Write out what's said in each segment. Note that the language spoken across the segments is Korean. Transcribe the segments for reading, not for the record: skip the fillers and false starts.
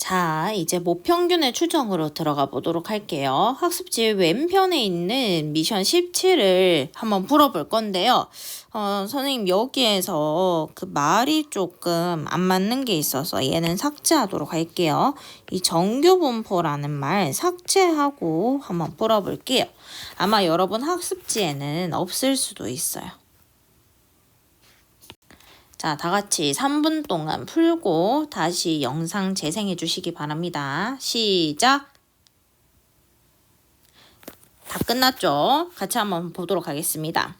자, 이제 모평균의 추정으로 들어가 보도록 할게요. 학습지 왼편에 있는 미션 17을 한번 풀어볼 건데요. 선생님 여기에서 그 말이 조금 안 맞는 게 있어서 얘는 삭제하도록 할게요. 이 정규분포라는 말 삭제하고 한번 풀어볼게요. 아마 여러분 학습지에는 없을 수도 있어요. 자, 다 같이 3분 동안 풀고 다시 영상 재생해 주시기 바랍니다. 시작! 다 끝났죠? 같이 한번 보도록 하겠습니다.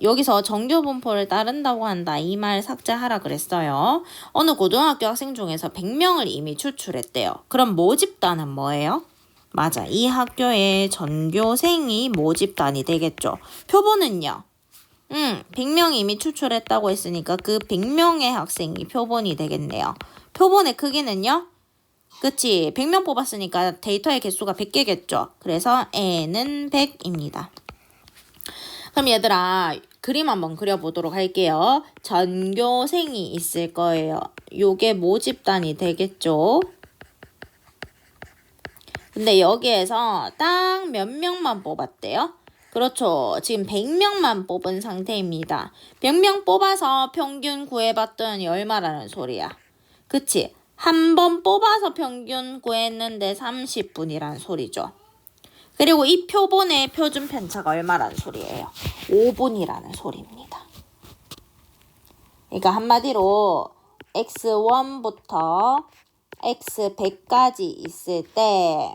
여기서 정규분포를 따른다고 한다. 이 말 삭제하라 그랬어요. 어느 고등학교 학생 중에서 100명을 이미 추출했대요. 그럼 모집단은 뭐예요? 맞아. 이 학교의 전교생이 모집단이 되겠죠. 표본은요? 100명이 이미 추출했다고 했으니까 그 100명의 학생이 표본이 되겠네요. 표본의 크기는요? 그치. 100명 뽑았으니까 데이터의 개수가 100개겠죠. 그래서 n은 100입니다. 그럼 얘들아, 그림 한번 그려보도록 할게요. 전교생이 있을 거예요. 요게 모집단이 되겠죠. 근데 여기에서 딱 몇 명만 뽑았대요? 그렇죠. 지금 100명만 뽑은 상태입니다. 100명 뽑아서 평균 구해봤더니 얼마라는 소리야. 그치? 한 번 뽑아서 평균 구했는데 30분이란 소리죠. 그리고 이 표본의 표준 편차가 얼마라는 소리예요? 5분이라는 소리입니다. 그러니까 한마디로 x1부터 x100까지 있을 때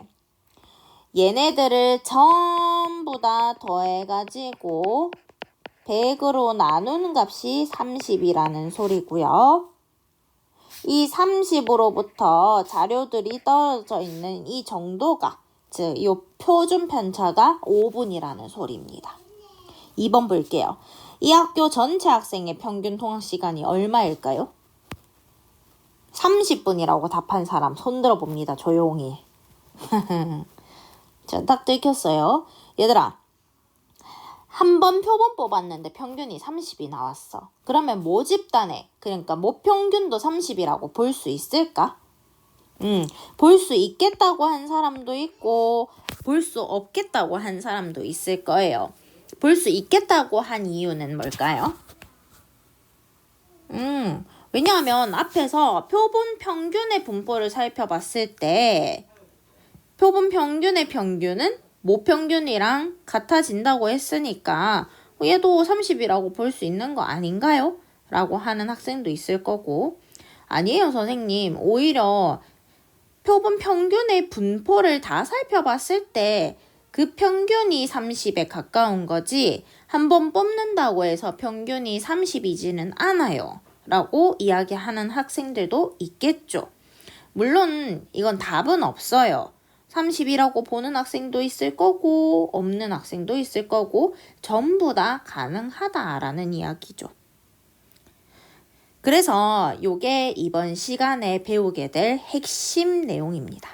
얘네들을 전부 다 더해가지고 100으로 나누는 값이 30이라는 소리고요. 이 30으로부터 자료들이 떨어져 있는 이 정도가, 즉, 이 표준 편차가 5분이라는 소리입니다. 2번 볼게요. 이 학교 전체 학생의 평균 통학 시간이 얼마일까요? 30분이라고 답한 사람 손들어 봅니다. 조용히. 자, 딱 들켰어요. 얘들아, 한 번 표본 뽑았는데 평균이 30이 나왔어. 그러면 모집단에, 그러니까 모평균도 30이라고 볼 수 있을까? 볼 수 있겠다고 한 사람도 있고 볼 수 없겠다고 한 사람도 있을 거예요. 볼 수 있겠다고 한 이유는 뭘까요? 왜냐하면 앞에서 표본 평균의 분포를 살펴봤을 때 표본 평균의 평균은 모평균이랑 같아진다고 했으니까 얘도 30이라고 볼 수 있는 거 아닌가요? 라고 하는 학생도 있을 거고, 아니에요 선생님, 오히려 표본 평균의 분포를 다 살펴봤을 때 그 평균이 30에 가까운 거지 한 번 뽑는다고 해서 평균이 30이지는 않아요 라고 이야기하는 학생들도 있겠죠. 물론 이건 답은 없어요. 30이라고 보는 학생도 있을 거고 없는 학생도 있을 거고 전부 다 가능하다라는 이야기죠. 그래서 요게 이번 시간에 배우게 될 핵심 내용입니다.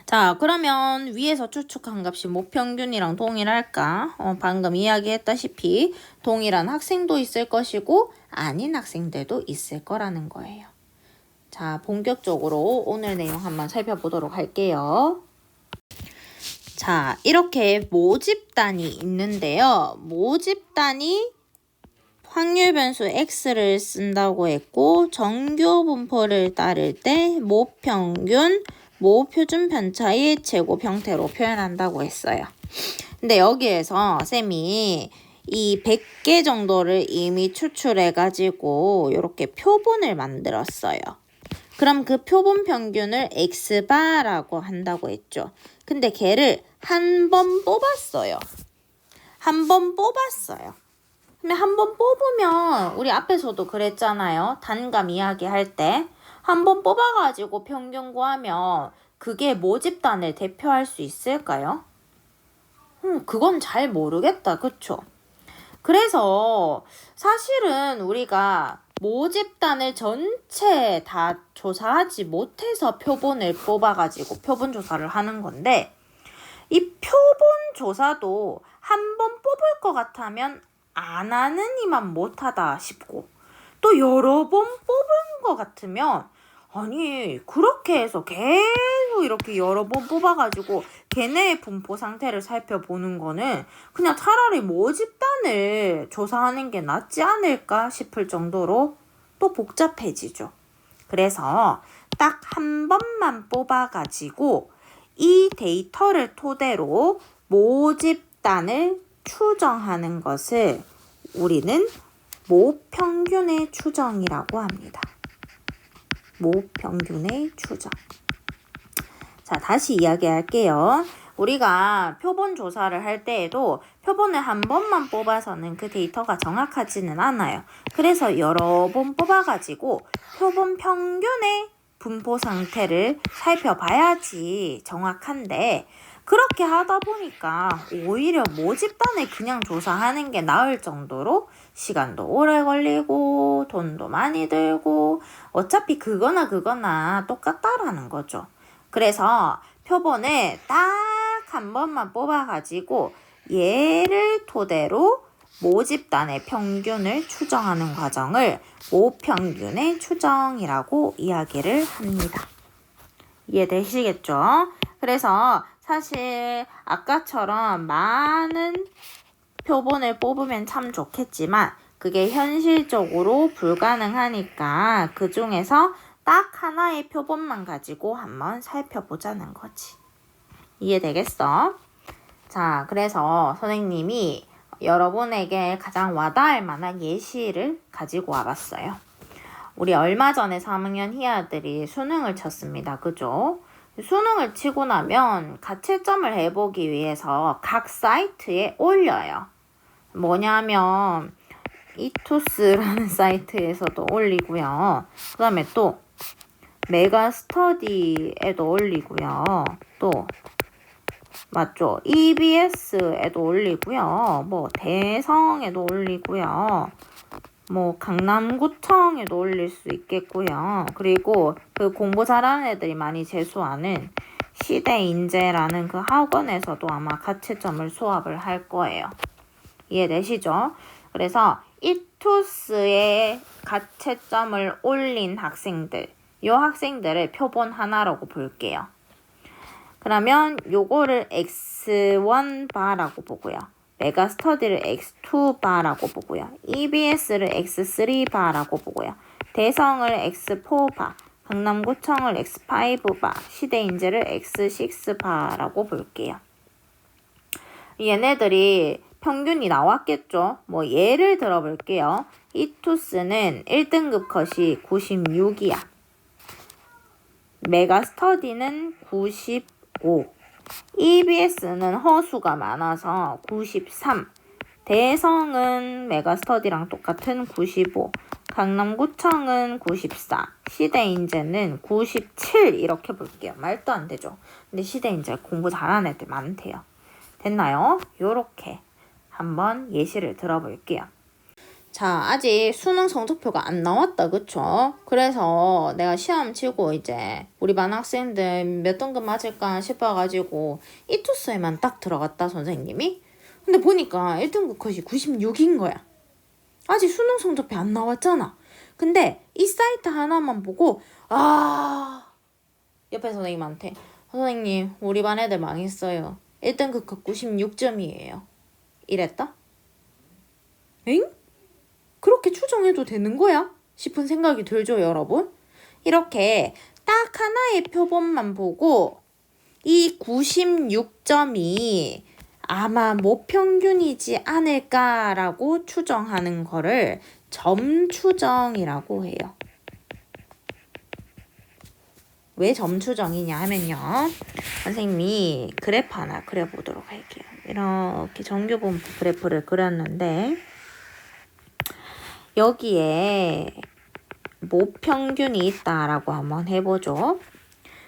자, 그러면 위에서 추측한 값이 모평균이랑 동일할까? 방금 이야기했다시피 동일한 학생도 있을 것이고 아닌 학생들도 있을 거라는 거예요. 자, 본격적으로 오늘 내용 한번 살펴보도록 할게요. 자, 이렇게 모집단이 있는데요. 모집단이 확률 변수 x를 쓴다고 했고 정규분포를 따를 때 모평균, 모표준 편차의 제곱 형태로 표현한다고 했어요. 근데 여기에서 쌤이 이 100개 정도를 이미 추출해가지고 이렇게 표본을 만들었어요. 그럼 그 표본 평균을 x바라고 한다고 했죠. 근데 걔를 한 번 뽑았어요. 한 번 뽑았어요. 근데 한 번 뽑으면 우리 앞에서도 그랬잖아요. 단감 이야기할 때 한 번 뽑아가지고 평균 구하면 그게 모집단을 대표할 수 있을까요? 그건 잘 모르겠다. 그쵸? 그래서 사실은 우리가 모집단을 전체 다 조사하지 못해서 표본을 뽑아가지고 표본 조사를 하는 건데 이 표본 조사도 한 번 뽑을 것 같으면 안 하는 이만 못하다 싶고 또 여러 번 뽑은 것 같으면 아니 그렇게 해서 계속 이렇게 여러 번 뽑아가지고 걔네의 분포 상태를 살펴보는 거는 그냥 차라리 모집단을 조사하는 게 낫지 않을까 싶을 정도로 또 복잡해지죠. 그래서 딱 한 번만 뽑아가지고 이 데이터를 토대로 모집단을 추정하는 것을 우리는 모평균의 추정이라고 합니다. 모평균의 추정. 자, 다시 이야기할게요. 우리가 표본 조사를 할 때에도 표본을 한 번만 뽑아서는 그 데이터가 정확하지는 않아요. 그래서 여러 번 뽑아가지고 표본 평균의 분포 상태를 살펴봐야지 정확한데, 그렇게 하다 보니까 오히려 모집단을 그냥 조사하는 게 나을 정도로 시간도 오래 걸리고 돈도 많이 들고 어차피 그거나 똑같다라는 거죠. 그래서 표본을 딱 한 번만 뽑아가지고 얘를 토대로 모집단의 평균을 추정하는 과정을 모평균의 추정이라고 이야기를 합니다. 이해되시겠죠? 그래서 사실 아까처럼 많은 표본을 뽑으면 참 좋겠지만 그게 현실적으로 불가능하니까 그 중에서 딱 하나의 표본만 가지고 한번 살펴보자는 거지. 이해되겠어? 자, 그래서 선생님이 여러분에게 가장 와닿을 만한 예시를 가지고 와봤어요. 우리 얼마 전에 3학년 희아들이 수능을 쳤습니다. 그죠? 수능을 치고 나면 가채점을 해보기 위해서 각 사이트에 올려요. 뭐냐면 이투스라는 사이트에서도 올리고요. 그 다음에 또 메가스터디에도 올리고요. 또 맞죠? EBS에도 올리고요. 뭐 대성에도 올리고요. 뭐 강남구청에도 올릴 수 있겠고요. 그리고 그 공부 잘하는 애들이 많이 재수하는 시대인재라는 그 학원에서도 아마 가채점을 수합을 할 거예요. 이해되시죠? 그래서 이투스에 가채점을 올린 학생들, 이 학생들을 표본 하나라고 볼게요. 그러면 요거를 X1바라고 보고요. 메가스터디를 X2바라고 보고요. EBS를 X3바라고 보고요. 대성을 X4바, 강남구청을 X5바, 시대인재를 X6바라고 볼게요. 얘네들이 평균이 나왔겠죠? 뭐 예를 들어 볼게요. 이투스는 1등급 컷이 96이야. 메가스터디는 95. EBS는 허수가 많아서 93. 대성은 메가스터디랑 똑같은 95. 강남구청은 94. 시대인재는 97 이렇게 볼게요. 말도 안 되죠. 근데 시대인재 공부 잘하는 애들 많대요. 됐나요? 요렇게 한번 예시를 들어볼게요. 자, 아직 수능 성적표가 안 나왔다, 그쵸? 그래서 내가 시험 치고 이제 우리 반 학생들 몇 등급 맞을까 싶어가지고 이투스에만 딱 들어갔다, 선생님이. 근데 보니까 1등급 컷이 96인 거야. 아직 수능 성적표 안 나왔잖아. 근데 이 사이트 하나만 보고 옆에 선생님한테 선생님, 우리 반 애들 망했어요. 1등급 컷 96점이에요. 이랬다? 엥? 그렇게 추정해도 되는 거야? 싶은 생각이 들죠, 여러분? 이렇게 딱 하나의 표본만 보고 이 96점이 아마 모평균이지 않을까라고 추정하는 거를 점추정이라고 해요. 왜 점추정이냐 하면요. 선생님이 그래프 하나 그려보도록 할게요. 이렇게 정규분포 그래프를 그렸는데 여기에 모평균이 있다라고 한번 해보죠.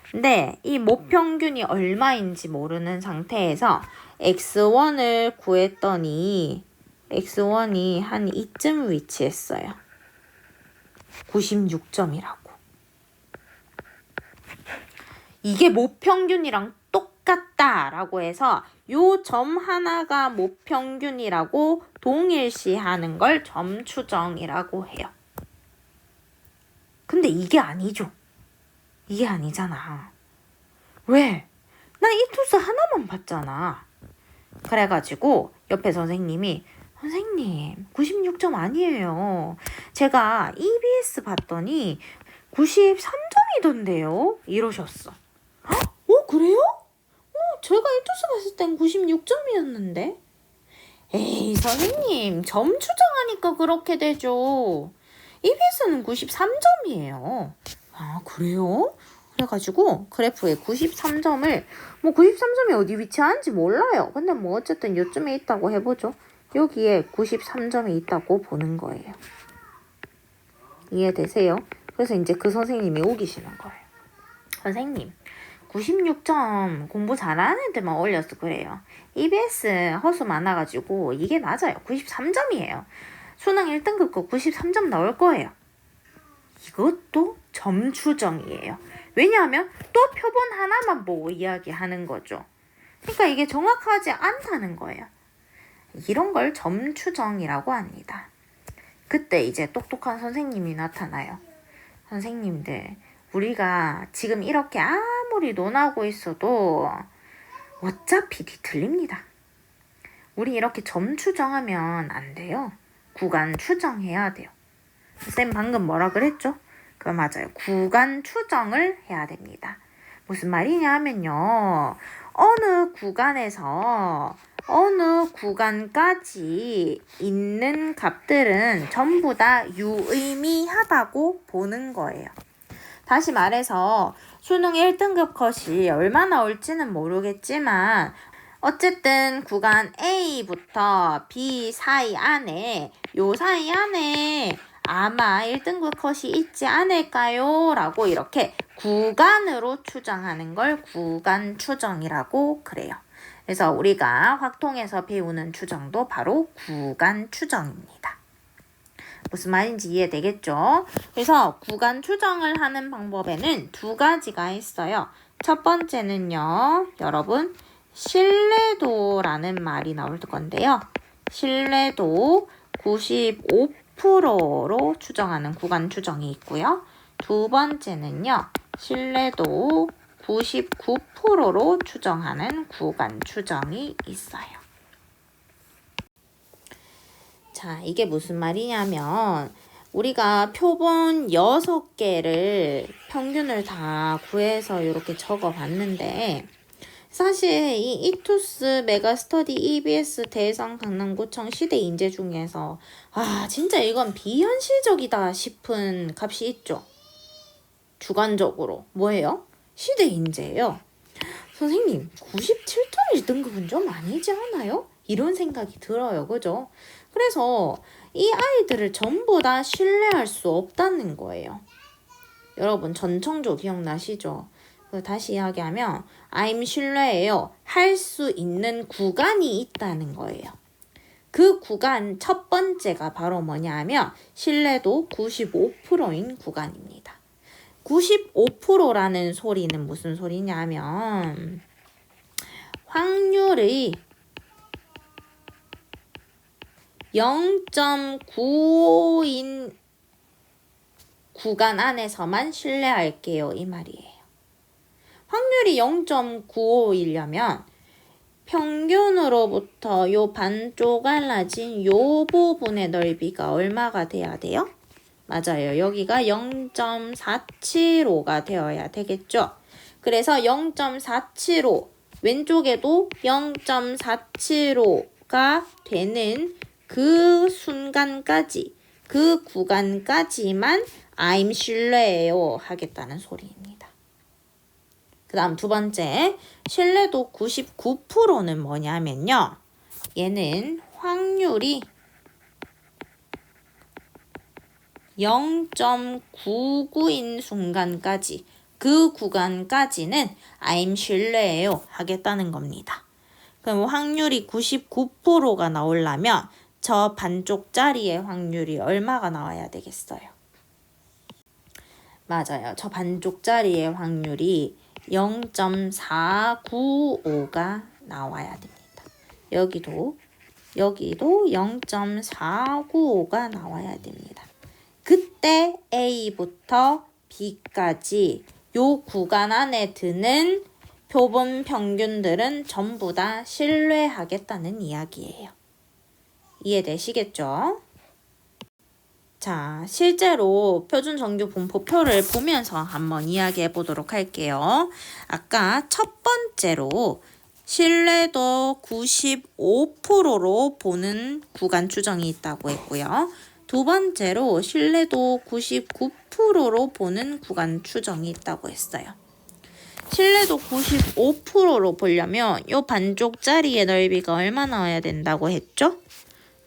근데 이 모평균이 얼마인지 모르는 상태에서 x1을 구했더니 x1이 한 이쯤 위치했어요. 96점이라고. 이게 모평균이랑 똑같다라고 해서 요 점 하나가 모평균이라고 동일시하는 걸 점추정이라고 해요. 근데 이게 아니죠. 이게 아니잖아. 왜? 난 이 투수 하나만 봤잖아. 그래가지고 옆에 선생님이 선생님 96점 아니에요. 제가 EBS 봤더니 93점이던데요. 이러셨어. 그래요? 제가 이 투수 봤을 땐 96점이었는데. 에이 선생님 점 추정하니까 그렇게 되죠. EBS는 93점이에요. 아 그래요? 그래가지고 그래프에 93점을 93점이 어디 위치하는지 몰라요. 근데 어쨌든 요쯤에 있다고 해보죠. 여기에 93점이 있다고 보는 거예요. 이해되세요? 그래서 이제 그 선생님이 우기시는 거예요. 선생님 96점 공부 잘하는 애들만 올려서 그래요. EBS 허수 많아가지고 이게 맞아요. 93점이에요. 수능 1등급 거 93점 나올 거예요. 이것도 점 추정이에요. 왜냐하면 또 표본 하나만 보고 이야기하는 거죠. 그러니까 이게 정확하지 않다는 거예요. 이런 걸 점 추정이라고 합니다. 그때 이제 똑똑한 선생님이 나타나요. 선생님들, 우리가 지금 이렇게 아무리 논하고 있어도 어차피 뒤틀립니다. 우리 이렇게 점 추정하면 안 돼요. 구간 추정해야 돼요. 쌤 방금 뭐라 그랬죠? 그거 맞아요. 구간 추정을 해야 됩니다. 무슨 말이냐 하면요. 어느 구간에서 어느 구간까지 있는 값들은 전부 다 유의미하다고 보는 거예요. 다시 말해서 수능 1등급 컷이 얼마나 올지는 모르겠지만 어쨌든 구간 A부터 B 사이 안에 요 사이 안에 아마 1등급 컷이 있지 않을까요? 라고 이렇게 구간으로 추정하는 걸 구간 추정이라고 그래요. 그래서 우리가 확통에서 배우는 추정도 바로 구간 추정입니다. 무슨 말인지 이해되겠죠? 그래서 구간 추정을 하는 방법에는 두 가지가 있어요. 첫 번째는요, 여러분, 신뢰도라는 말이 나올 건데요. 신뢰도 95%로 추정하는 구간 추정이 있고요. 두 번째는요, 신뢰도 99%로 추정하는 구간 추정이 있어요. 자, 이게 무슨 말이냐면 우리가 표본 6개를 평균을 다 구해서 이렇게 적어봤는데 사실 이 이투스 메가스터디 EBS 대상 강남구청 시대 인재 중에서 진짜 이건 비현실적이다 싶은 값이 있죠. 주관적으로 뭐예요? 시대 인재예요. 선생님 97점 1등급은 좀 아니지 않아요? 이런 생각이 들어요. 그죠? 그래서 이 아이들을 전부 다 신뢰할 수 없다는 거예요. 여러분 전청조 기억나시죠? 다시 이야기하면 I'm 신뢰해요. 할 수 있는 구간이 있다는 거예요. 그 구간 첫 번째가 바로 뭐냐 하면 신뢰도 95%인 구간입니다. 95%라는 소리는 무슨 소리냐 하면 확률의 0.95인 구간 안에서만 신뢰할게요. 이 말이에요. 확률이 0.95이려면 평균으로부터 요 반쪽 갈라진 요 부분의 넓이가 얼마가 돼야 돼요? 맞아요. 여기가 0.475가 되어야 되겠죠. 그래서 0.475 왼쪽에도 0.475가 되는 그 순간까지 그 구간까지만 I'm 신뢰해요 하겠다는 소리입니다. 그 다음 두 번째 신뢰도 99%는 뭐냐면요. 얘는 확률이 0.99인 순간까지 그 구간까지는 I'm 신뢰해요 하겠다는 겁니다. 그럼 확률이 99%가 나오려면 저 반쪽짜리의 확률이 얼마가 나와야 되겠어요? 맞아요. 저 반쪽짜리의 확률이 0.495가 나와야 됩니다. 여기도 0.495가 나와야 됩니다. 그때 A부터 B까지 요 구간 안에 드는 표본 평균들은 전부 다 신뢰하겠다는 이야기예요. 이해되시겠죠? 자, 실제로 표준정규 분포표를 보면서 한번 이야기해 보도록 할게요. 아까 첫 번째로 신뢰도 95%로 보는 구간 추정이 있다고 했고요. 두 번째로 신뢰도 99%로 보는 구간 추정이 있다고 했어요. 신뢰도 95%로 보려면 이 반쪽짜리의 넓이가 얼마 나와야 된다고 했죠?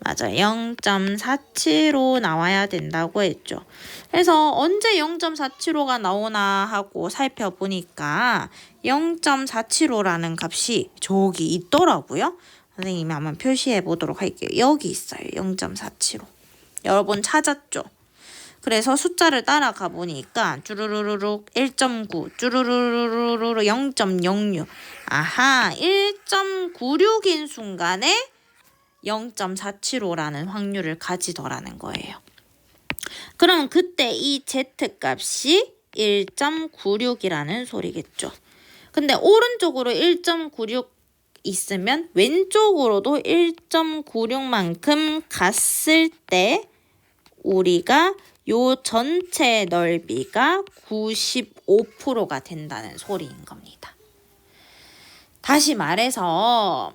맞아요. 0.475 나와야 된다고 했죠. 그래서 언제 0.475가 나오나 하고 살펴보니까 0.475라는 값이 저기 있더라고요. 선생님이 한번 표시해 보도록 할게요. 여기 있어요. 0.475. 여러분 찾았죠? 그래서 숫자를 따라가 보니까 쭈루루루룩 1.9, 쭈루루루루루 0.06. 아하, 1.96인 순간에 0.475라는 확률을 가지더라는 거예요. 그럼 그때 이 Z값이 1.96이라는 소리겠죠. 근데 오른쪽으로 1.96 있으면 왼쪽으로도 1.96만큼 갔을 때 우리가 요 전체 넓이가 95%가 된다는 소리인 겁니다. 다시 말해서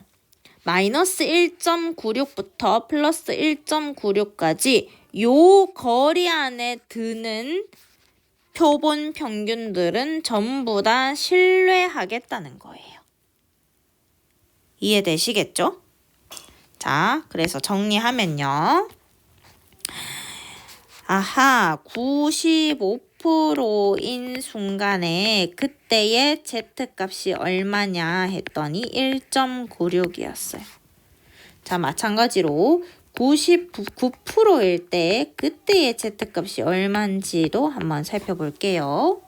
마이너스 1.96부터 플러스 1.96까지 요 거리 안에 드는 표본 평균들은 전부 다 신뢰하겠다는 거예요. 이해되시겠죠? 자, 그래서 정리하면요. 아하, 95%인 순간에 그때의 Z값이 얼마냐 했더니 1.96이었어요. 자, 마찬가지로 99%일 때 그때의 Z값이 얼마인지도 한번 살펴볼게요.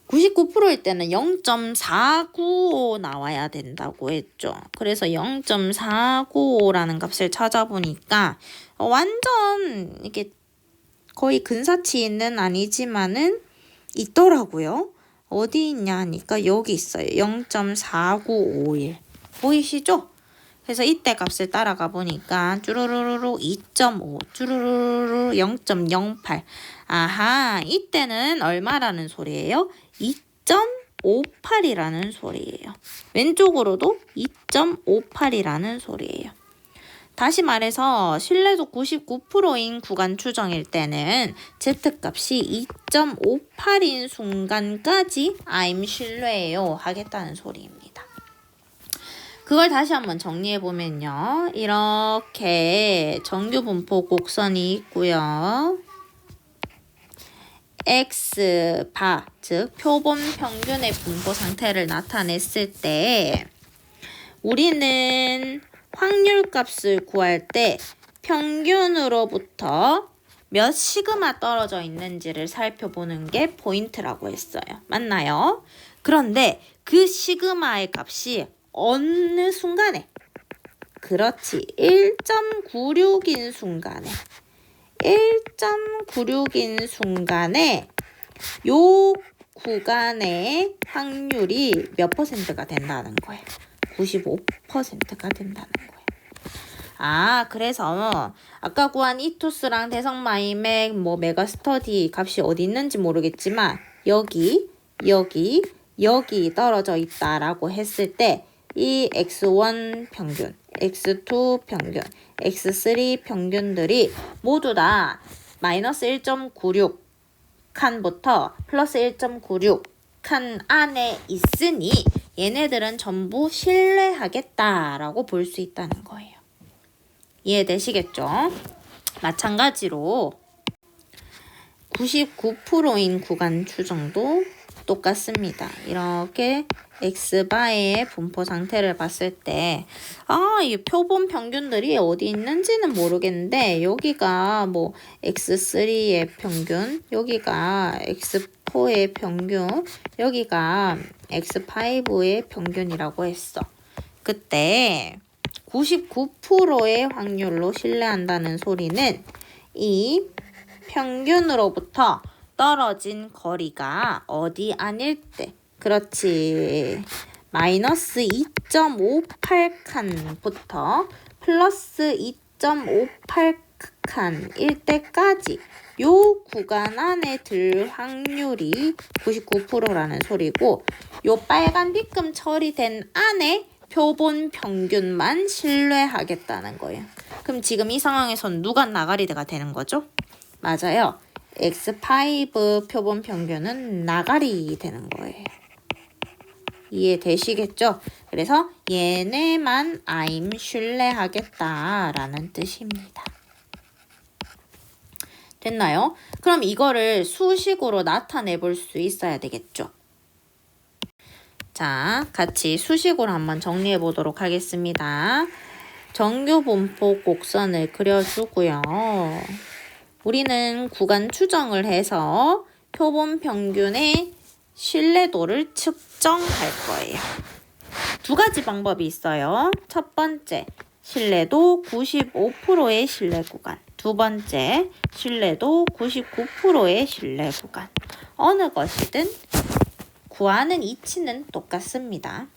99%일 때는 0.495 나와야 된다고 했죠. 그래서 0.495라는 값을 찾아보니까 완전 이게 거의 근사치는 아니지만은 있더라고요. 어디 있냐 하니까 여기 있어요. 0.4951 보이시죠? 그래서 이때 값을 따라가 보니까 쭈루루루루 2.5 쭈루루루루 0.08 아하, 이때는 얼마라는 소리예요? 2.58이라는 소리예요. 왼쪽으로도 2.58이라는 소리예요. 다시 말해서 신뢰도 99%인 구간 추정일 때는 Z값이 2.58인 순간까지 I'm 신뢰해요 하겠다는 소리입니다. 그걸 다시 한번 정리해보면요. 이렇게 정규 분포 곡선이 있고요. X바, 즉 표본 평균의 분포 상태를 나타냈을 때 우리는 확률값을 구할 때 평균으로부터 몇 시그마 떨어져 있는지를 살펴보는 게 포인트라고 했어요. 맞나요? 그런데 그 시그마의 값이 어느 순간에? 그렇지. 1.96인 순간에. 1.96인 순간에 요 구간의 확률이 몇 퍼센트가 된다는 거예요. 95%가 된다는 거예요. 아, 그래서 아까 구한 이투스랑 대성마이맥, 메가스터디 값이 어디 있는지 모르겠지만 여기 떨어져 있다라고 했을 때 이 X1 평균, X2 평균, X3 평균들이 모두 다 마이너스 1.96 칸부터 플러스 1.96 칸 안에 있으니 얘네들은 전부 신뢰하겠다라고 볼 수 있다는 거예요. 이해되시겠죠? 마찬가지로 99%인 구간 추정도 똑같습니다. 이렇게 X바의 분포 상태를 봤을 때 이 표본 평균들이 어디 있는지는 모르겠는데 여기가 X3의 평균, 여기가 X4의 평균, 여기가 X5의 평균이라고 했어. 그때 99%의 확률로 신뢰한다는 소리는 이 평균으로부터 떨어진 거리가 어디 아닐 때. 그렇지. 마이너스 2.58칸부터 플러스 2.58칸일 때까지 요 구간 안에 들 확률이 99%라는 소리고, 요 빨간 띠끔 처리된 안에 표본 평균만 신뢰하겠다는 거예요. 그럼 지금 이 상황에선 누가 나가리가 되는 거죠? 맞아요. X5 표본 평균은 나가리 되는 거예요. 이해되시겠죠? 그래서 얘네만 I'm 신뢰하겠다라는 뜻입니다. 됐나요? 그럼 이거를 수식으로 나타내 볼 수 있어야 되겠죠? 자, 같이 수식으로 한번 정리해 보도록 하겠습니다. 정규 분포 곡선을 그려주고요. 우리는 구간 추정을 해서 표본 평균의 신뢰도를 측정할 거예요. 두 가지 방법이 있어요. 첫 번째, 신뢰도 95%의 신뢰 구간. 두 번째, 신뢰도 99%의 신뢰 구간. 어느 것이든 구하는 이치는 똑같습니다.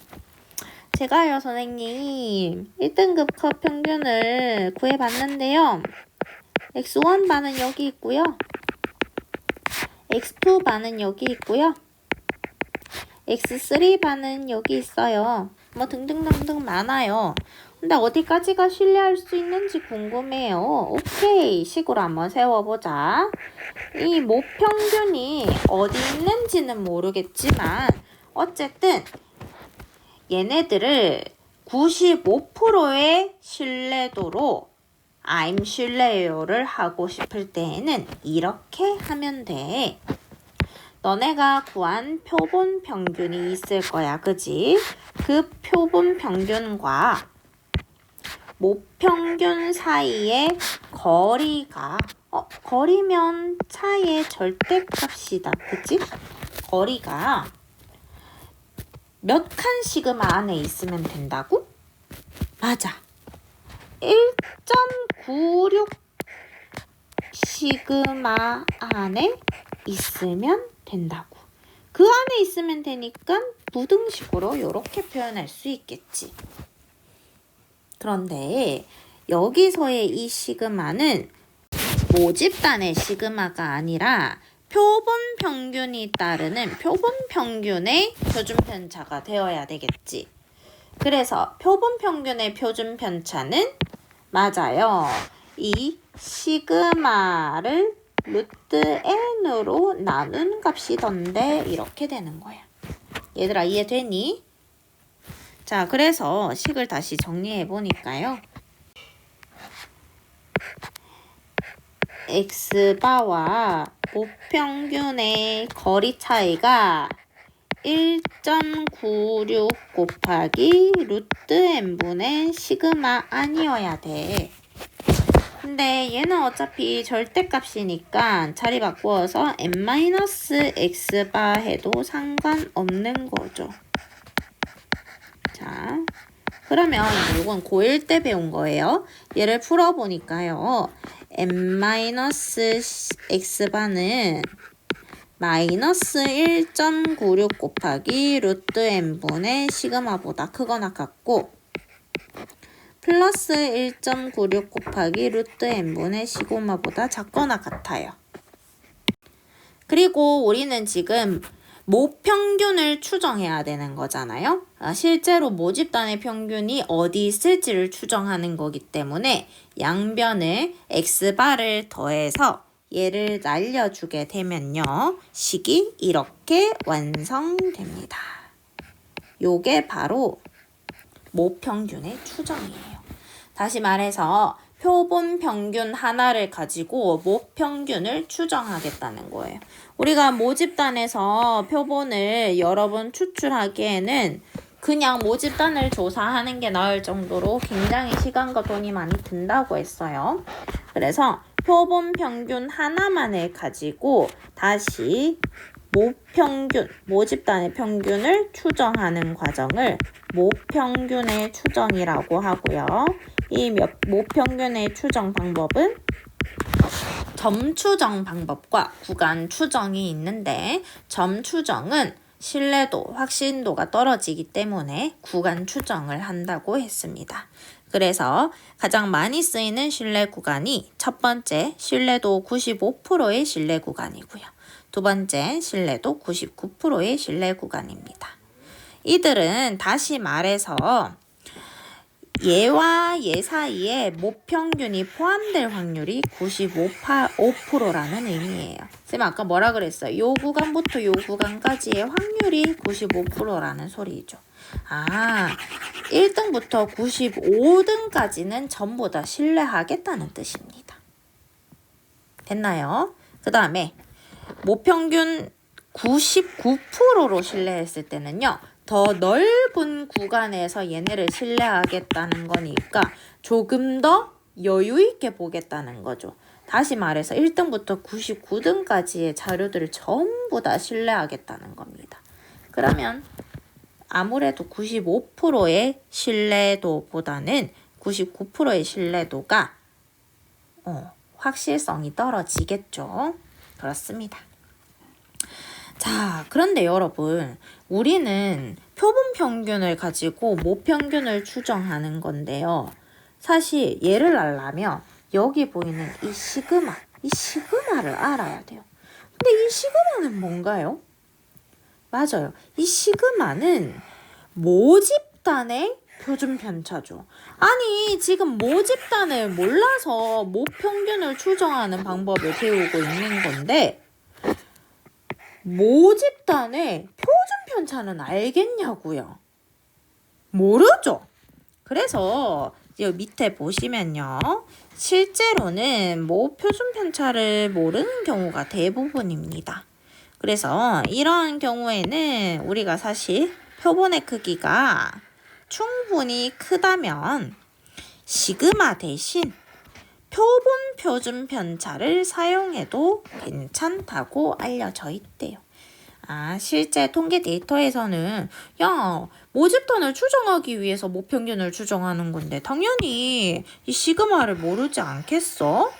제가요, 선생님, 1등급 컷 평균을 구해봤는데요. X1 반은 여기 있고요. X2 반은 여기 있고요. X3 반은 여기 있어요. 뭐 등등등등 많아요. 근데 어디까지가 신뢰할 수 있는지 궁금해요. 오케이, 식으로 한번 세워보자. 이 모평균이 어디 있는지는 모르겠지만 어쨌든 얘네들을 95%의 신뢰도로 I'm 신뢰요를 하고 싶을 때에는 이렇게 하면 돼. 너네가 구한 표본 평균이 있을 거야, 그지? 그 표본 평균과 모평균 사이의 거리가 거리면 차이의 절대값이다, 그치? 거리가 몇 칸 시그마 안에 있으면 된다고? 맞아. 1.96 시그마 안에 있으면 된다고. 그 안에 있으면 되니까 부등식으로 이렇게 표현할 수 있겠지. 그런데 여기서의 이 시그마는 모집단의 시그마가 아니라 표본 평균이 따르는 표본 평균의 표준 편차가 되어야 되겠지. 그래서 표본 평균의 표준 편차는 맞아요. 이 시그마를 루트 n으로 나눈 값이던데 이렇게 되는 거야. 얘들아, 이해되니? 자, 그래서 식을 다시 정리해 보니까요. X바와 모평균의 거리 차이가 1.96 곱하기 루트 n분의 시그마 아니어야 돼. 근데 얘는 어차피 절대값이니까 자리 바꾸어서 n-x바 해도 상관없는 거죠. 자, 그러면 이건 고1 때 배운 거예요. 얘를 풀어보니까요. n-x바는 마이너스 1.96 곱하기 루트 n분의 시그마보다 크거나 같고 플러스 1.96 곱하기 루트 n분의 시그마보다 작거나 같아요. 그리고 우리는 지금 모평균을 추정해야 되는 거잖아요. 실제로 모집단의 평균이 어디 있을지를 추정하는 거기 때문에 양변을 x바를 더해서 얘를 날려주게 되면요. 식이 이렇게 완성됩니다. 요게 바로 모평균의 추정이에요. 다시 말해서 표본 평균 하나를 가지고 모평균을 추정하겠다는 거예요. 우리가 모집단에서 표본을 여러 번 추출하기에는 그냥 모집단을 조사하는 게 나을 정도로 굉장히 시간과 돈이 많이 든다고 했어요. 그래서 표본 평균 하나만을 가지고 다시 모평균, 모집단의 평균을 추정하는 과정을 모평균의 추정이라고 하고요. 이 모평균의 추정 방법은 점 추정 방법과 구간 추정이 있는데 점 추정은 신뢰도, 확신도가 떨어지기 때문에 구간 추정을 한다고 했습니다. 그래서 가장 많이 쓰이는 신뢰 구간이 첫 번째 신뢰도 95%의 신뢰 구간이고요. 두 번째 신뢰도 99%의 신뢰 구간입니다. 이들은 다시 말해서 얘와 얘 사이에 모평균이 포함될 확률이 95%라는 의미예요. 쌤 아까 뭐라 그랬어요? 요 구간부터 요 구간까지의 확률이 95%라는 소리죠. 1등부터 95등까지는 전부 다 신뢰하겠다는 뜻입니다. 됐나요? 그 다음에 모평균 99%로 신뢰했을 때는요. 더 넓은 구간에서 얘네를 신뢰하겠다는 거니까 조금 더 여유 있게 보겠다는 거죠. 다시 말해서 1등부터 99등까지의 자료들을 전부 다 신뢰하겠다는 겁니다. 그러면 아무래도 95%의 신뢰도보다는 99%의 신뢰도가 확실성이 떨어지겠죠. 그렇습니다. 자, 그런데 여러분, 우리는 표본 평균을 가지고 모평균을 추정하는 건데요. 사실 얘를 알려면 여기 보이는 이 시그마를 알아야 돼요. 근데 이 시그마는 뭔가요? 맞아요. 이 시그마는 모집단의 표준 편차죠. 아니, 지금 모집단을 몰라서 모평균을 추정하는 방법을 배우고 있는 건데 모집단의 표준 편차는 알겠냐고요? 모르죠? 그래서 여기 밑에 보시면요. 실제로는 표준 편차를 모르는 경우가 대부분입니다. 그래서 이런 경우에는 우리가 사실 표본의 크기가 충분히 크다면 시그마 대신 표본 표준 편차를 사용해도 괜찮다고 알려져 있대요. 실제 통계 데이터에서는 모집단을 추정하기 위해서 모평균을 추정하는 건데 당연히 이 시그마를 모르지 않겠어?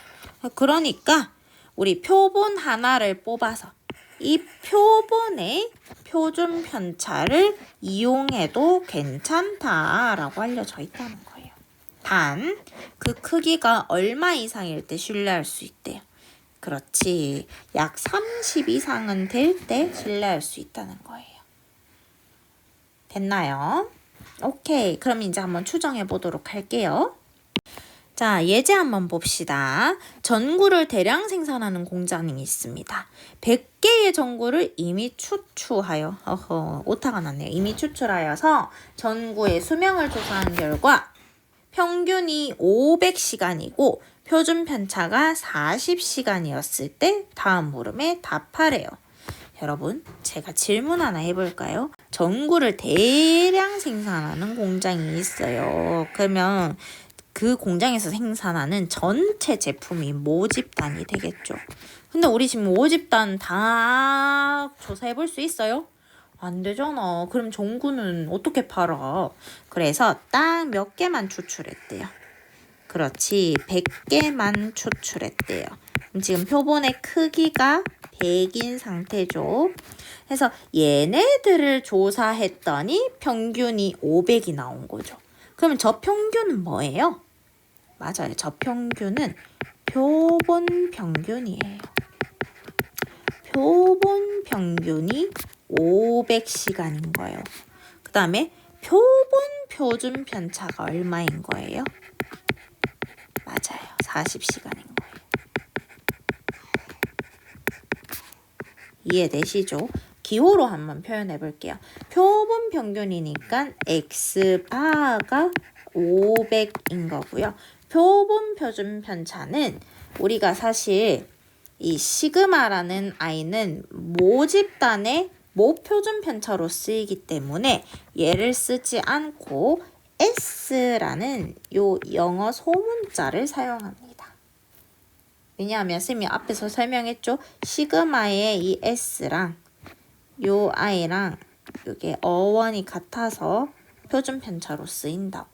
그러니까 우리 표본 하나를 뽑아서 이 표본의 표준 편차를 이용해도 괜찮다라고 알려져 있다는 거예요. 단, 그 크기가 얼마 이상일 때 신뢰할 수 있대요. 그렇지. 약 30 이상은 될 때 신뢰할 수 있다는 거예요. 됐나요? 오케이. 그럼 이제 한번 추정해 보도록 할게요. 자, 예제 한번 봅시다. 전구를 대량 생산하는 공장이 있습니다. 100개의 전구를 이미 추출하여, 오타가 났네요. 이미 추출하여서 전구의 수명을 조사한 결과 평균이 500시간이고 표준 편차가 40시간이었을 때 다음 물음에 답하래요. 여러분, 제가 질문 하나 해볼까요? 전구를 대량 생산하는 공장이 있어요. 그러면 그 공장에서 생산하는 전체 제품이 모집단이 되겠죠. 근데 우리 지금 모집단 다 조사해볼 수 있어요? 안 되잖아. 그럼 전구는 어떻게 팔아? 그래서 딱 몇 개만 추출했대요. 그렇지. 100개만 추출했대요. 그럼 지금 표본의 크기가 100인 상태죠. 그래서 얘네들을 조사했더니 평균이 500이 나온 거죠. 그러면 저 평균은 뭐예요? 맞아요. 저 평균은 표본 평균이에요. 표본 평균이 500시간인 거예요. 그 다음에 표본 표준 편차가 얼마인 거예요? 맞아요. 40시간인 거예요. 이해되시죠? 기호로 한번 표현해 볼게요. 표본 평균이니까 X바가 500인 거고요. 표본 표준 편차는 우리가 사실 이 시그마라는 I는 모집단의 모표준 편차로 쓰이기 때문에 얘를 쓰지 않고 S라는 요 영어 소문자를 사용합니다. 왜냐하면 쌤이 앞에서 설명했죠. 시그마의 이 S랑 요 I랑 이게 어원이 같아서 표준 편차로 쓰인다고.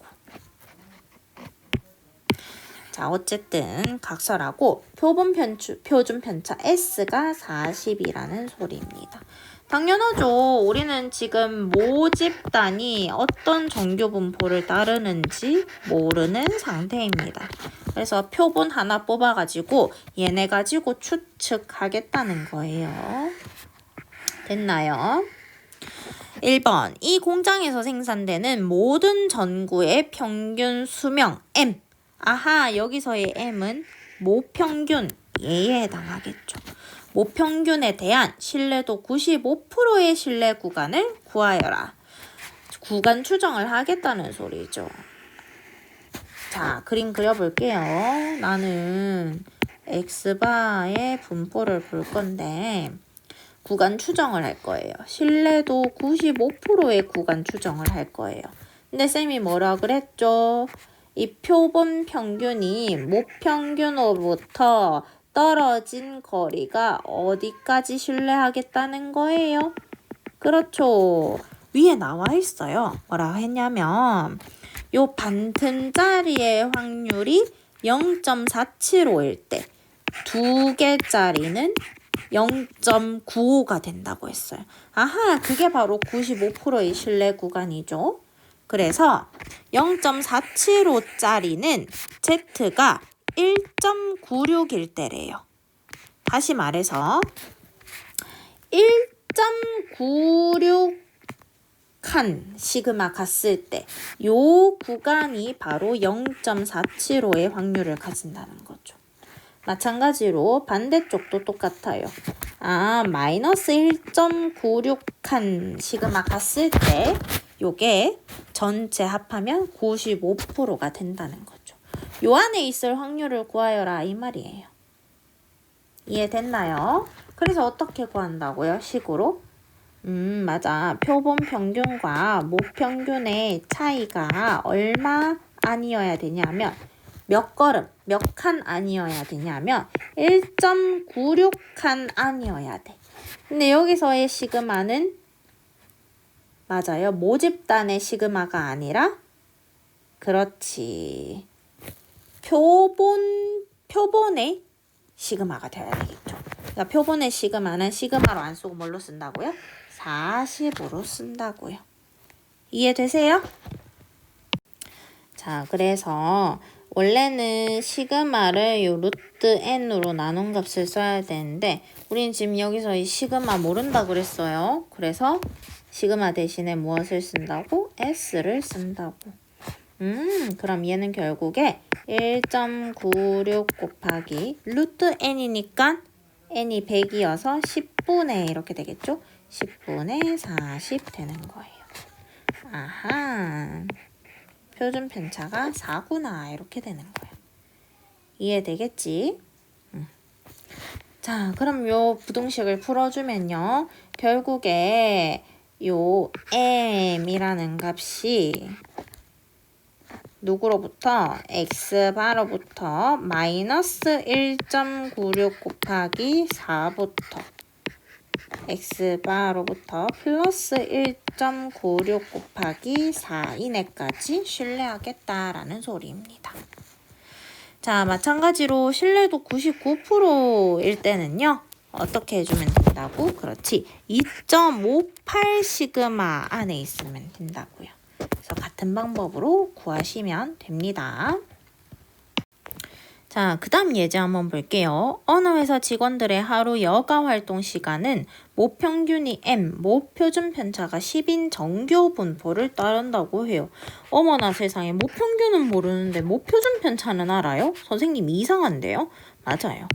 자, 어쨌든 각설하고 표준 편차 S가 40이라는 소리입니다. 당연하죠. 우리는 지금 모집단이 어떤 정규 분포를 따르는지 모르는 상태입니다. 그래서 표본 하나 뽑아가지고 얘네 가지고 추측하겠다는 거예요. 됐나요? 1번. 이 공장에서 생산되는 모든 전구의 평균 수명 M. 아하, 여기서의 M은 모평균 얘에 해당하겠죠. 모평균에 대한 신뢰도 95%의 신뢰 구간을 구하여라. 구간 추정을 하겠다는 소리죠. 자, 그림 그려볼게요. 나는 X바의 분포를 볼 건데 구간 추정을 할 거예요. 신뢰도 95%의 구간 추정을 할 거예요. 근데 쌤이 뭐라 그랬죠? 이 표본 평균이 모평균으로부터 떨어진 거리가 어디까지 신뢰하겠다는 거예요? 그렇죠. 위에 나와 있어요. 뭐라 했냐면 요 반틈짜리의 확률이 0.475일 때 두 개짜리는 0.95가 된다고 했어요. 아하, 그게 바로 95%의 신뢰 구간이죠. 그래서 0.475짜리는 Z가 1.96일 때래요. 다시 말해서 1.96칸 시그마 갔을 때 요 구간이 바로 0.475의 확률을 가진다는 거죠. 마찬가지로 반대쪽도 똑같아요. 마이너스 1.96칸 시그마 갔을 때 요게 전체 합하면 95%가 된다는 거죠. 요 안에 있을 확률을 구하여라 이 말이에요. 이해됐나요? 그래서 어떻게 구한다고요? 식으로? 맞아. 표본 평균과 모평균의 차이가 얼마 아니어야 되냐면 몇 걸음, 몇 칸 아니어야 되냐면 1.96칸 아니어야 돼. 근데 여기서의 시그마는 맞아요. 모집단의 시그마가 아니라 그렇지. 표본의 시그마가 되어야 되겠죠. 그러니까 표본의 시그마는 시그마로 안 쓰고 뭘로 쓴다고요? 40으로 쓴다고요. 이해되세요? 자, 그래서 원래는 시그마를 요 루트 n으로 나눈 값을 써야 되는데 우린 지금 여기서 이 시그마 모른다 그랬어요. 그래서 시그마 대신에 무엇을 쓴다고? s를 쓴다고. 그럼 얘는 결국에 1.96 곱하기 루트 n이니까 n이 100이어서 10분의 이렇게 되겠죠? 10분의 40 되는 거예요. 아하. 표준 편차가 4구나 이렇게 되는 거예요. 이해되겠지? 자, 그럼 요 부등식을 풀어주면요. 결국에 요 m이라는 값이 누구로부터? x바로부터 마이너스 1.96 곱하기 4부터 x바로부터 플러스 1.96 곱하기 4 이내까지 신뢰하겠다라는 소리입니다. 자, 마찬가지로 신뢰도 99%일 때는요. 어떻게 해주면 된다고? 그렇지. 2.58 시그마 안에 있으면 된다고요. 그래서 같은 방법으로 구하시면 됩니다. 자, 그 다음 예제 한번 볼게요. 어느 회사 직원들의 하루 여가 활동 시간은 모평균이 M, 모표준 편차가 10인 정규 분포를 따른다고 해요. 어머나 세상에, 모평균은 모르는데 모표준 편차는 알아요? 선생님 이상한데요? 맞아요.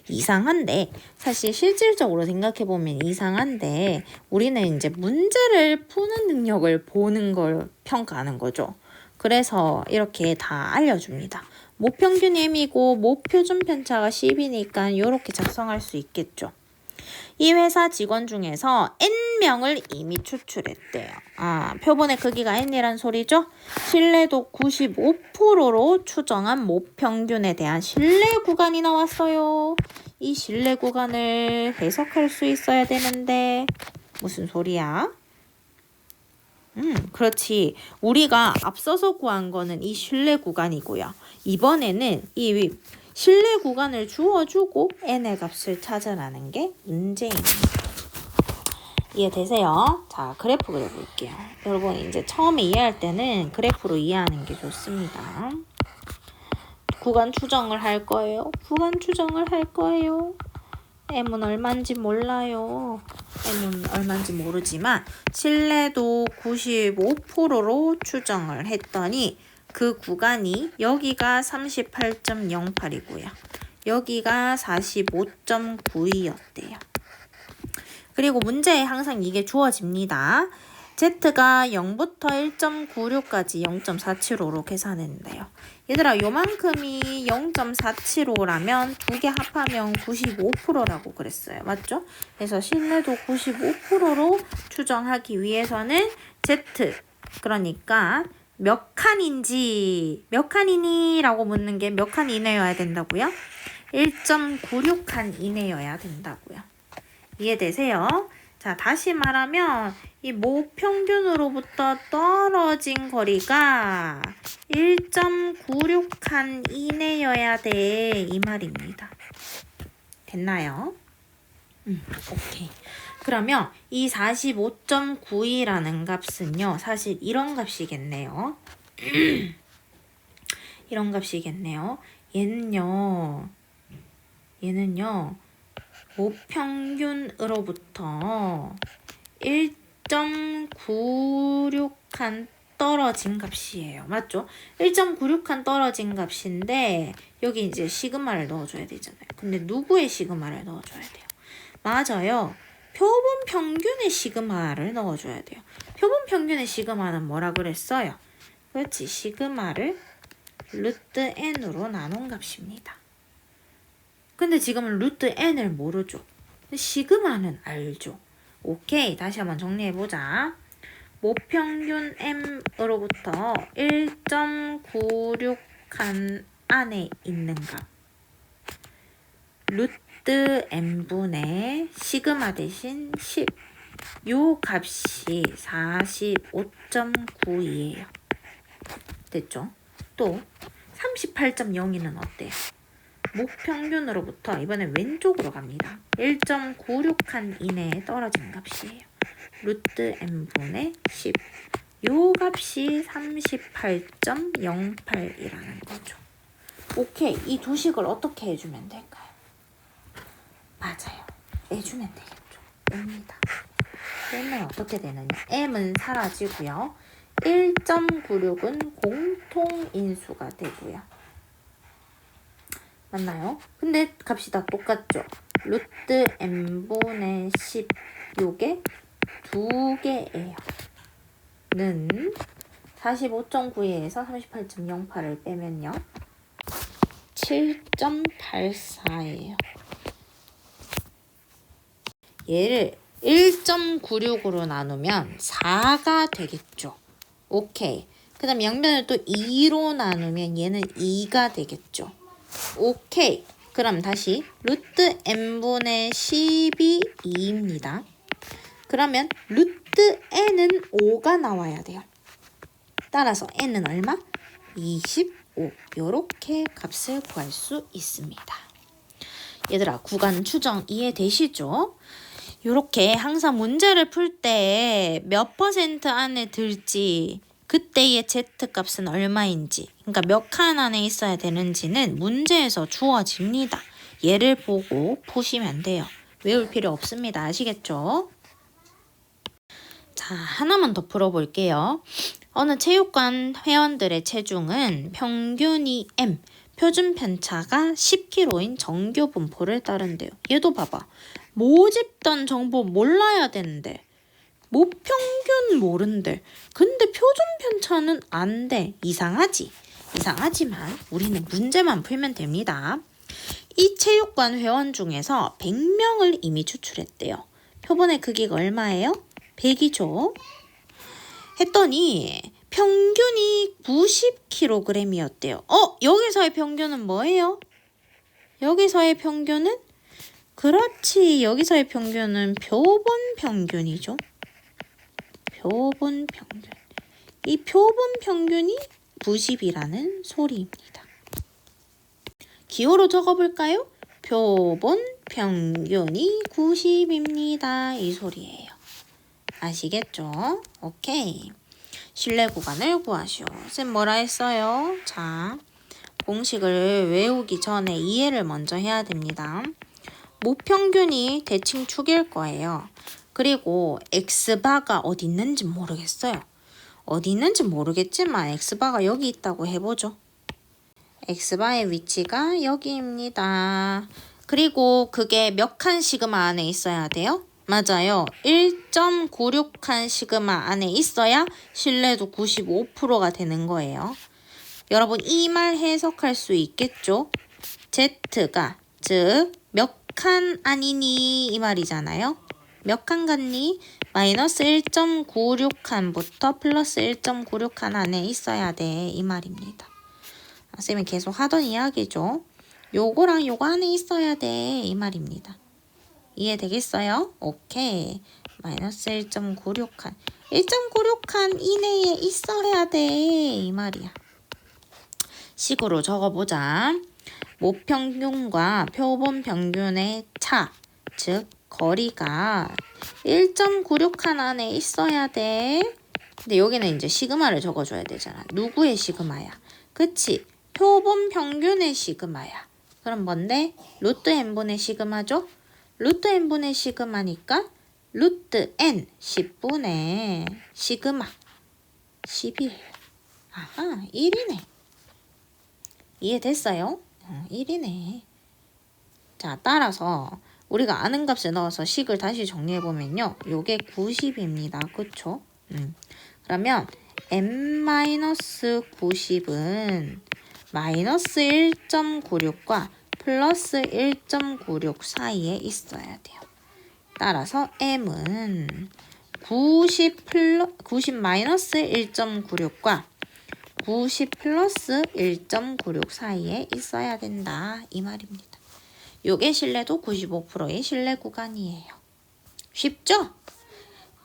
이상한데 사실 실질적으로 생각해보면 이상한데 우리는 이제 문제를 푸는 능력을 보는 걸 평가하는 거죠. 그래서 이렇게 다 알려줍니다. 모평균이 M이고 모표준 편차가 10이니까 이렇게 작성할 수 있겠죠. 이 회사 직원 중에서 N명을 이미 추출했대요. 표본의 크기가 N이란 소리죠. 신뢰도 95%로 추정한 모평균에 대한 신뢰 구간이 나왔어요. 이 신뢰 구간을 해석할 수 있어야 되는데 무슨 소리야? 그렇지. 우리가 앞서서 구한 거는 이 실내 구간이고요. 이번에는 이 실내 구간을 주어주고 n의 값을 찾아라는 게 문제입니다. 이해되세요? 자, 그래프 그려볼게요. 여러분 이제 처음에 이해할 때는 그래프로 이해하는 게 좋습니다. 구간 추정을 할 거예요. 구간 추정을 할 거예요. m은 얼마인지 몰라요. m은 얼마인지 모르지만 실내도 95%로 추정을 했더니 그 구간이 여기가 38.08이고요. 여기가 45.92였대요. 그리고 문제에 항상 이게 주어집니다. Z가 0부터 1.96까지 0.475로 계산했는데요. 얘들아, 요만큼이 0.475라면 두 개 합하면 95%라고 그랬어요. 맞죠? 그래서 실내도 95%로 추정하기 위해서는 Z, 그러니까 몇 칸인지, 몇 칸이니? 라고 묻는 게 몇 칸 이내여야 된다고요? 1.96칸 이내여야 된다고요. 이해되세요? 자, 다시 말하면 이 모평균으로부터 떨어진 거리가 1.96칸 이내여야 돼. 이 말입니다. 됐나요? 오케이. 그러면 이 45.92라는 값은요. 사실 이런 값이겠네요. 이런 값이겠네요. 얘는요. 모평균으로부터 1.96칸 떨어진 값이에요. 맞죠? 1.96칸 떨어진 값인데 여기 이제 시그마를 넣어줘야 되잖아요. 근데 누구의 시그마를 넣어줘야 돼요? 맞아요. 표본 평균의 시그마를 넣어줘야 돼요. 표본 평균의 시그마는 뭐라 그랬어요? 그렇지. 시그마를 루트 n으로 나눈 값입니다. 근데 지금은 루트 n을 모르죠. 시그마는 알죠. 오케이. 다시 한번 정리해보자. 모평균 m으로부터 1.96칸 안에 있는 값. 루트 n분의 시그마 대신 10. 요 값이 45.92예요. 됐죠? 또 38.02는 어때요? 목평균으로부터 이번엔 왼쪽으로 갑니다. 1.96칸 이내에 떨어진 값이에요. 루트 n분의 10. 요 값이 38.08이라는 거죠. 오케이. 이 두 식을 어떻게 해주면 될까요? 맞아요. 해주면 되겠죠. 옵니다. 그러면 어떻게 되느냐? m은 사라지고요. 1.96은 공통인수가 되고요. 맞나요? 근데 값이 다 똑같죠? 루트 n분의 10 요게 두 개예요. 는 45.92에서 38.08을 빼면요. 7.84예요. 얘를 1.96으로 나누면 4가 되겠죠. 오케이. 그 다음 양변을 또 2로 나누면 얘는 2가 되겠죠. 오케이. 그럼 다시 루트 n분의 10이 2입니다. 그러면 루트 n은 5가 나와야 돼요. 따라서 n은 얼마? 25. 요렇게 값을 구할 수 있습니다. 얘들아, 구간 추정 이해되시죠? 요렇게 항상 문제를 풀 때 몇 퍼센트 안에 들지, 그때의 Z값은 얼마인지, 그러니까 몇 칸 안에 있어야 되는지는 문제에서 주어집니다. 얘를 보고 푸시면 돼요. 외울 필요 없습니다. 아시겠죠? 자, 하나만 더 풀어볼게요. 어느 체육관 회원들의 체중은 평균이 m, 표준 편차가 10kg인 정규 분포를 따른대요. 얘도 봐봐. 모집단 정보 몰라야 되는데 모평균 모른대. 근데 표준 편차는 안 돼. 이상하지? 이상하지만 우리는 문제만 풀면 됩니다. 이 체육관 회원 중에서 100명을 이미 추출했대요. 표본의 크기가 얼마예요? 100이죠. 했더니 평균이 90kg이었대요. 여기서의 평균은 뭐예요? 여기서의 평균은? 그렇지. 여기서의 평균은 표본 평균이죠. 표본 평균. 이 표본 평균이 90이라는 소리입니다. 기호로 적어볼까요? 표본 평균이 90입니다. 이 소리예요. 아시겠죠? 오케이. 신뢰 구간을 구하시오. 쌤 뭐라 했어요? 자, 공식을 외우기 전에 이해를 먼저 해야 됩니다. 모평균이 대칭 축일 거예요. 그리고 x바가 어디 있는지 모르겠어요. 어디 있는지 모르겠지만 x바가 여기 있다고 해보죠. x바의 위치가 여기입니다. 그리고 그게 몇 칸 시그마 안에 있어야 돼요? 맞아요. 1.96칸 시그마 안에 있어야 신뢰도 95%가 되는 거예요. 여러분 이 말 해석할 수 있겠죠? Z가 즉 몇 칸 아니니 이 말이잖아요. 몇 칸 같니? 마이너스 1.96칸부터 플러스 1.96칸 안에 있어야 돼 이 말입니다. 쌤이 계속 하던 이야기죠. 요거랑 요거 안에 있어야 돼 이 말입니다. 이해되겠어요? 오케이. 마이너스 1.96칸. 1.96칸 이내에 있어야 돼 이 말이야. 식으로 적어보자. 모평균과 표본 평균의 차, 즉 거리가 1.96칸 안에 있어야 돼. 근데 여기는 이제 시그마를 적어줘야 되잖아. 누구의 시그마야? 그치? 표본 평균의 시그마야. 그럼 뭔데? 루트 n분의 시그마죠? 루트 n분의 시그마니까 루트 n 10분의 시그마 11. 아하, 1이네. 이해됐어요? 1이네. 자, 따라서 우리가 아는 값을 넣어서 식을 다시 정리해보면요. 요게 90입니다. 그쵸? 그러면 n-90은 마이너스 1.96과 플러스 1.96 사이에 있어야 돼요. 따라서 m은 90 마이너스 1.96과 90 플러스 1.96 사이에 있어야 된다. 이 말입니다. 요게 신뢰도 95%의 신뢰 구간이에요. 쉽죠?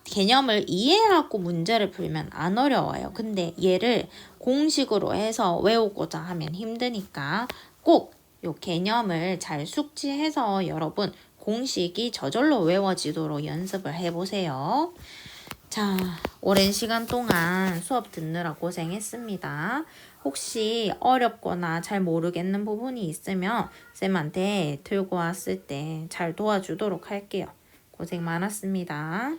개념을 이해하고 문제를 풀면 안 어려워요. 근데 얘를 공식으로 해서 외우고자 하면 힘드니까 꼭 요 개념을 잘 숙지해서 여러분 공식이 저절로 외워지도록 연습을 해보세요. 자, 오랜 시간 동안 수업 듣느라 고생했습니다. 혹시 어렵거나 잘 모르겠는 부분이 있으면 쌤한테 들고 왔을 때 잘 도와주도록 할게요. 고생 많았습니다.